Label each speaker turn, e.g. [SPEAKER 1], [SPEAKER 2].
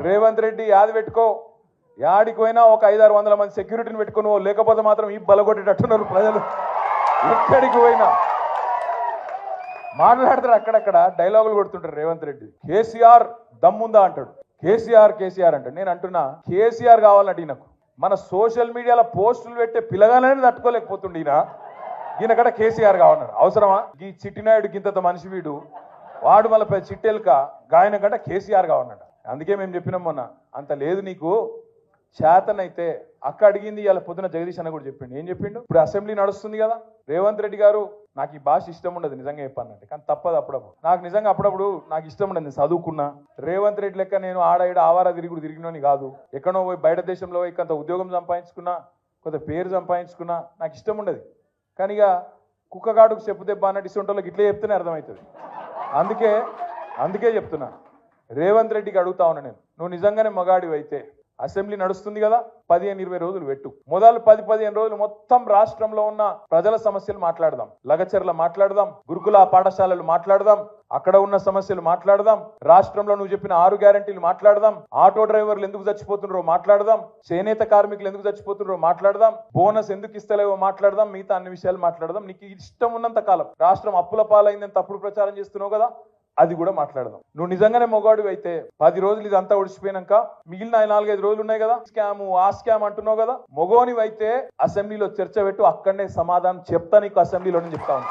[SPEAKER 1] రేవంత్ రెడ్డి యాది పెట్టుకో, యాడికి పోయినా ఒక 500-600 మంది సెక్యూరిటీని పెట్టుకుని లేకపోతే మాత్రం ఈ బలగొట్టేటట్టున్నారు ప్రజలు. ఎక్కడికి పోయినా మాట్లాడతారు, అక్కడక్కడ డైలాగులు కొడుతుంటారు రేవంత్ రెడ్డి. కేసీఆర్ దమ్ముందా అంటాడు, కేసీఆర్ అంటాడు. నేను అంటున్నా కేసీఆర్ కావాలంటే ఈయనకు మన సోషల్ మీడియాలో పోస్టులు పెట్టే పిల్లగానే తట్టుకోలేకపోతుండే ఈయనకడ కేసీఆర్ కావాలన్నాడు. అవసరమా? ఈ చిట్టినాయుడు గింత మనిషి వీడు, వాడు మళ్ళీ చిట్టెలుక గాయన కంటే కేసీఆర్ కావాలన్నాడు. అందుకే మేము చెప్పినాం మొన్న, అంత లేదు నీకు చేతనైతే అక్క అడిగింది. ఇలా పొద్దున జగదీష్ అన్న కూడా చెప్పిండు. ఏం చెప్పిండు? ఇప్పుడు అసెంబ్లీ నడుస్తుంది కదా, రేవంత్ రెడ్డి గారు నాకు ఈ భాష ఇష్టం ఉండదు నిజంగా చెప్పానంటే, కానీ తప్పదు అప్పుడప్పుడు. నాకు నిజంగా అప్పుడప్పుడు నాకు ఇష్టం ఉండదు. నేను చదువుకున్నా రేవంత్ రెడ్డి లెక్క నేను ఆడ ఆవారా తిరిగినోని కాదు. ఎక్కడో పోయి బయట దేశంలో పోయి కొంత ఉద్యోగం సంపాదించుకున్నా, కొంత పేరు సంపాదించుకున్నా, నాకు ఇష్టం ఉండదు. కానీ ఇక కుక్కగాడుకు చెప్పు దెబ్బ అన్నట్టు ఇస్తుంటోళ్ళకి ఇట్లే చెప్తేనే అర్థమవుతుంది. అందుకే చెప్తున్నా, రేవంత్ రెడ్డికి అడుగుతా ఉన్నా నేను, నువ్వు నిజంగానే మగాడివి అయితే అసెంబ్లీ నడుస్తుంది కదా 15-20 రోజులు పెట్టు. మొదలు 10-15 రోజులు మొత్తం రాష్ట్రంలో ఉన్న ప్రజల సమస్యలు మాట్లాడదాం, లగచర్ల మాట్లాడదాం, గురుకుల పాఠశాలలు మాట్లాడదాం, అక్కడ ఉన్న సమస్యలు మాట్లాడదాం, రాష్ట్రంలో నువ్వు చెప్పిన 6 గ్యారెంటీలు మాట్లాడదాం, ఆటో డ్రైవర్లు ఎందుకు చచ్చిపోతున్నారో మాట్లాడదాం, చేనేత కార్మికులు ఎందుకు చచ్చిపోతున్నారో మాట్లాడదాం, బోనస్ ఎందుకు ఇస్తలేవో మాట్లాడదాం, మిగతా అన్ని విషయాలు మాట్లాడదాం. నీకు ఇష్టం ఉన్నంత కాలం రాష్ట్రం అప్పుల పాలైందని తప్పుడు ప్రచారం చేస్తున్నావు కదా, అది కూడా మాట్లాడదాం. నువ్వు నిజంగానే మొగాడు అయితే 10 రోజులు ఇదంతా ఒడిచిపోయినాక మిగిలిన 4-5 రోజులు ఉన్నాయి కదా, ఆ స్కామ్ అంటున్నావు కదా, మొగోనివైతే అసెంబ్లీలో చర్చ పెట్టు, అక్కడనే సమాధానం చెప్తా నీకు అసెంబ్లీలోనే చెప్తా ఉన్నా.